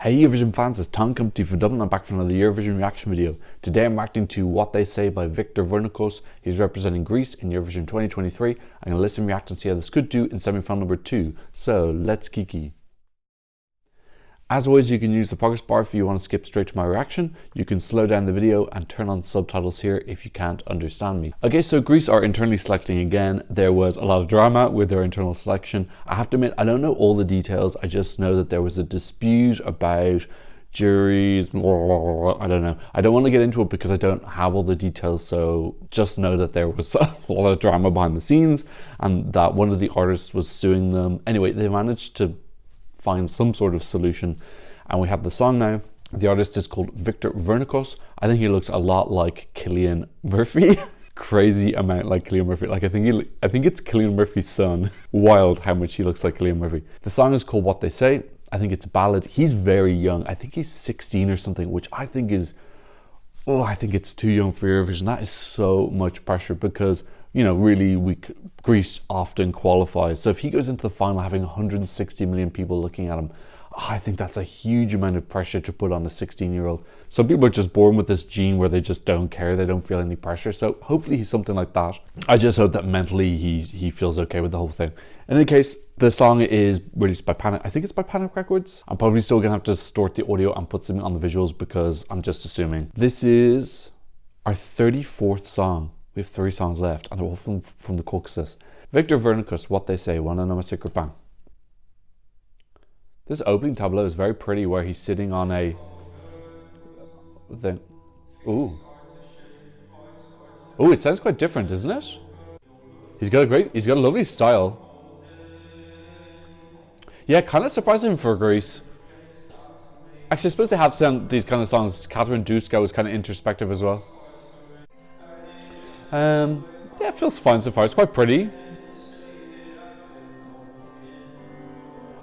Hey Eurovision fans, it's Tom Company from Dublin. I'm back for another Eurovision reaction video. Today I'm reacting to What They Say by Victor Vernicos. He's representing Greece in Eurovision 2023. I'm going to listen, react and see how this could do in semi-final number 2. So let's kiki. As always, you can use the progress bar if you want to skip straight to my reaction. You can slow down the video and turn on subtitles here if you can't understand me. Okay, so Greece are internally selecting again. There was a lot of drama with their internal selection. I have to admit, I don't know all the details. I just know that there was a dispute about juries. I don't know. I don't want to get into it because I don't have all the details. So just know that there was a lot of drama behind the scenes and that one of the artists was suing them. Anyway, they managed to find some sort of solution and we have the song now. The artist is called Victor Vernicos. I think he looks a lot like Cillian Murphy. Crazy amount like Cillian Murphy. Like I think it's Cillian Murphy's son. Wild how much he looks like Cillian Murphy. The song is called What They Say. I think it's a ballad. He's very young. I think he's 16 or something, which I think is, I think it's too young for Eurovision. That is so much pressure because, you know, really Greece often qualifies. So if he goes into the final having 160 million people looking at him, I think that's a huge amount of pressure to put on a 16-year-old. Some people are just born with this gene where they just don't care. They don't feel any pressure. So hopefully he's something like that. I just hope that mentally he feels okay with the whole thing. In any case, the song is released by Panic. I think it's by Panic Records. I'm probably still gonna have to distort the audio and put something on the visuals because I'm just assuming. This is our 34th song. We have 3 songs left and they're all from the Caucasus. Victor Vernicos, What They Say, Wanna Know My Secret Bang. This opening tableau is very pretty where he's sitting on a thing. Ooh, it sounds quite different, isn't it? He's got a lovely style. Yeah, kind of surprising for Greece. Actually, I suppose they have these kind of songs. Catherine Duska was kind of introspective as well. Yeah, it feels fine so far. It's quite pretty.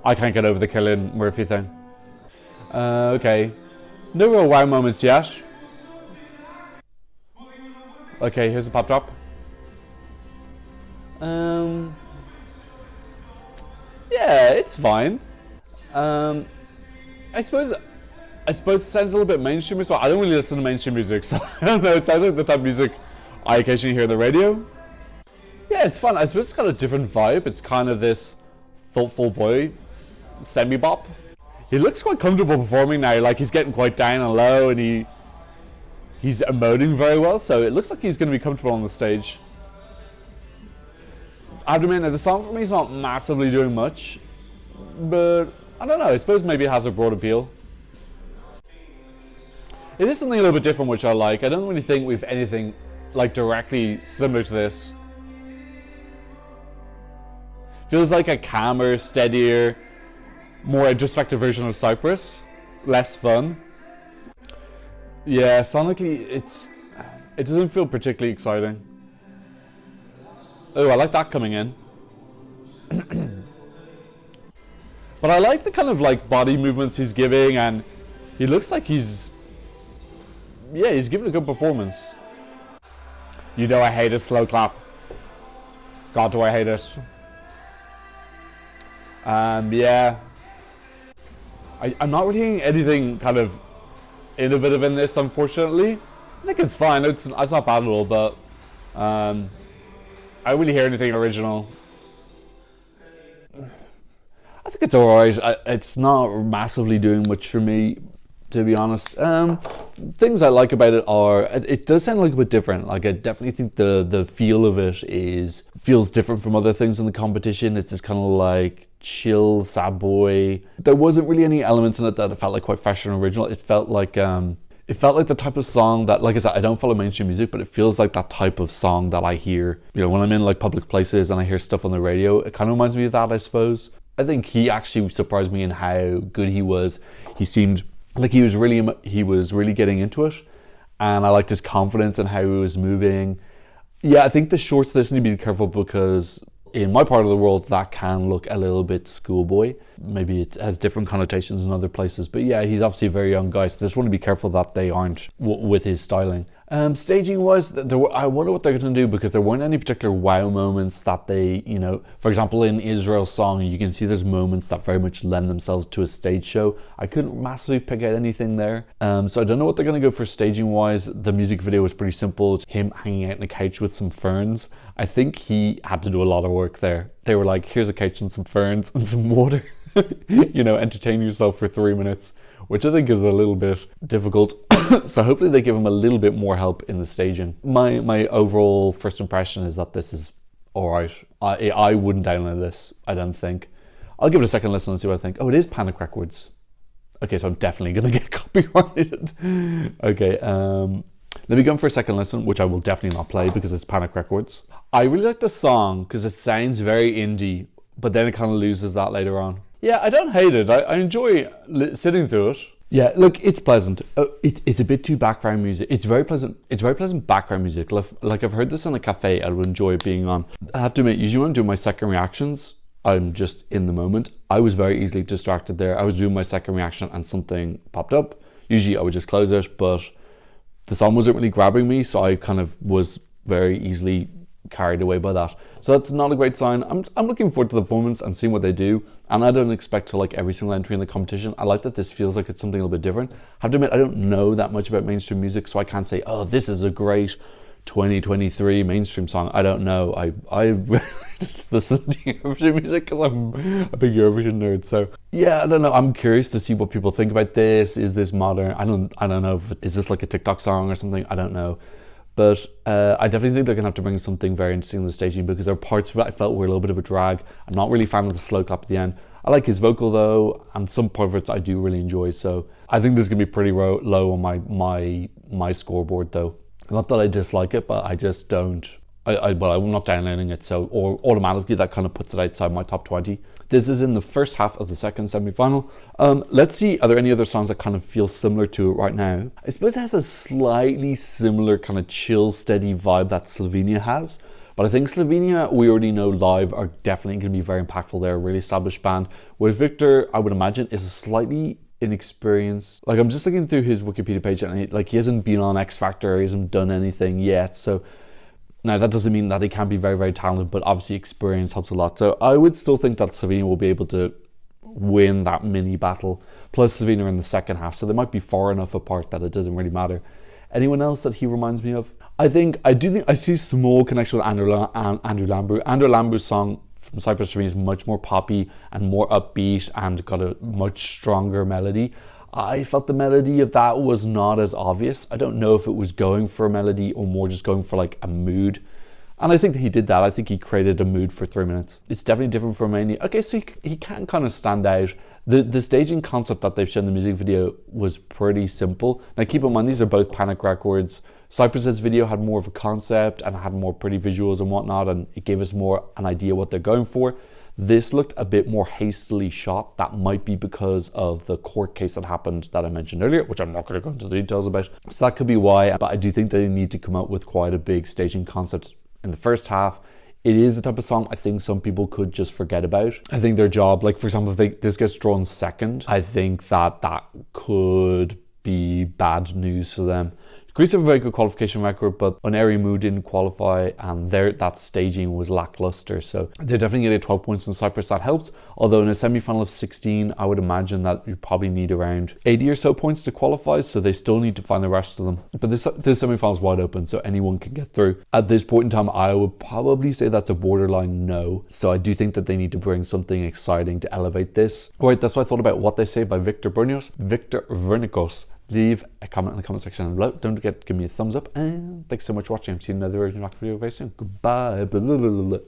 I can't get over the Cillian Murphy thing. Okay. No real wow moments yet. Okay, here's a pop drop. Yeah, it's fine. I suppose it sounds a little bit mainstream as well. I don't really listen to mainstream music, so I don't know. It sounds like the type of music I occasionally hear on the radio. Yeah, it's fun. I suppose it's got a different vibe. It's kind of this thoughtful boy semi-bop. He looks quite comfortable performing now. Like he's getting quite down and low and he's emoting very well. So it looks like he's going to be comfortable on the stage. I have to admit, the song for me is not massively doing much. But I don't know. I suppose maybe it has a broad appeal. It is something a little bit different, which I like. I don't really think we've anything like directly similar to this. Feels like a calmer, steadier, more introspective version of Cyprus. Less fun. Yeah, sonically it doesn't feel particularly exciting. Oh, I like that coming in. But I like the kind of like body movements he's giving, and he looks like he's giving a good performance. You know I hate a slow clap. God, do I hate it. Yeah. I'm not really hearing anything kind of innovative in this, unfortunately. I think it's fine. It's not bad at all, but I don't really hear anything original. I think it's alright. It's not massively doing much for me, to be honest. Things I like about it are, it does sound like a bit different. Like I definitely think the feel of it feels different from other things in the competition. It's this kind of like chill, sad boy. There wasn't really any elements in it that felt like quite fresh and original. It felt like the type of song that, like I said, I don't follow mainstream music, but it feels like that type of song that I hear, you know, when I'm in like public places and I hear stuff on the radio. It kind of reminds me of that, I suppose. I think he actually surprised me in how good he was. He seemed like he was really getting into it, and I liked his confidence and how he was moving. Yeah, I think the shorts this need to be careful because in my part of the world that can look a little bit schoolboy. Maybe it has different connotations in other places, but yeah, he's obviously a very young guy, so I just want to be careful that they aren't with his styling. Staging wise, I wonder what they're going to do, because there weren't any particular wow moments that they, for example, in Israel's song, you can see there's moments that very much lend themselves to a stage show. I couldn't massively pick out anything there. So I don't know what they're going to go for staging wise. The music video was pretty simple. It's him hanging out on a couch with some ferns. I think he had to do a lot of work there. They were like, here's a couch and some ferns and some water. Entertain yourself for 3 minutes, which I think is a little bit difficult. So hopefully they give him a little bit more help in the staging. My overall first impression is that this is alright. I wouldn't download this, I don't think. I'll give it a second listen and see what I think. Oh, it is Panic Records. Okay, so I'm definitely going to get copyrighted. Okay, let me go in for a second listen, which I will definitely not play because it's Panic Records. I really like the song because it sounds very indie, but then it kind of loses that later on. Yeah, I don't hate it. I enjoy sitting through it. Yeah, look, it's pleasant. It's a bit too background music. It's very pleasant. It's very pleasant background music. Like I've heard this in a cafe, I would enjoy it being on. I have to admit, usually when I'm doing my second reactions, I'm just in the moment. I was very easily distracted there. I was doing my second reaction and something popped up. Usually I would just close it, but the song wasn't really grabbing me, so I kind of was very easily carried away by that. So that's not a great sign. I'm looking forward to the performance and seeing what they do, and I don't expect to like every single entry in the competition. I like that this feels like it's something a little bit different. I have to admit, I don't know that much about mainstream music, so I can't say, oh, this is a great 2023 mainstream song. I don't know. I just listen to Eurovision music because I'm a big Eurovision nerd. So yeah, I don't know. I'm curious to see what people think about this. Is this modern? I don't know. Is this like a TikTok song or something? I don't know. But I definitely think they're going to have to bring something very interesting in the staging, because there are parts of it I felt were a little bit of a drag. I'm not really a fan of the slow clap at the end. I like his vocal though, and some part of it I do really enjoy. So I think this is going to be pretty low on my scoreboard though. Not that I dislike it, but I just don't. I'm not downloading it, so or automatically that kind of puts it outside my top 20. This is in the first half of the second semi-final. Let's see, are there any other songs that kind of feel similar to it right now? I suppose it has a slightly similar kind of chill, steady vibe that Slovenia has. But I think Slovenia, we already know live, are definitely going to be very impactful. They're a really established band. Whereas Victor, I would imagine, is a slightly inexperienced. Like, I'm just looking through his Wikipedia page, and he hasn't been on X Factor, he hasn't done anything yet. So now that doesn't mean that he can't be very, very talented, but obviously experience helps a lot. So I would still think that Slovenia will be able to win that mini battle. Plus Slovenia are in the second half, so they might be far enough apart that it doesn't really matter. Anyone else that he reminds me of? I do think I see small connection with Andrew Lambu. Andrew Lambu's song from Cyprus for me is much more poppy and more upbeat and got a much stronger melody. I felt the melody of that was not as obvious. I don't know if it was going for a melody or more just going for like a mood. And I think that he did that. I think he created a mood for 3 minutes. It's definitely different from Romania. Okay, so he can kind of stand out. The staging concept that they've shown in the music video was pretty simple. Now keep in mind, these are both Panic Records. Cyprus's video had more of a concept and had more pretty visuals and whatnot, and it gave us more an idea what they're going for. This looked a bit more hastily shot. That might be because of the court case that happened that I mentioned earlier, which I'm not going to go into the details about. So that could be why, but I do think they need to come up with quite a big staging concept in the first half. It is a type of song I think some people could just forget about. I think their job, like for example, if this gets drawn second, I think that could be bad news for them. Greece have a very good qualification record, but Onerimu didn't qualify, and that staging was lackluster. So they're definitely getting 12 points in Cyprus. That helps. Although in a semi-final of 16, I would imagine that you probably need around 80 or so points to qualify. So they still need to find the rest of them. But this semi-final is wide open, so anyone can get through. At this point in time, I would probably say that's a borderline no. So I do think that they need to bring something exciting to elevate this. All right, that's what I thought about What They Say by Victor Vernicos. Leave a comment in the comment section below. Don't forget to give me a thumbs up, and thanks so much for watching. I'm seeing another version of the video very soon. Goodbye. Blah, blah, blah, blah.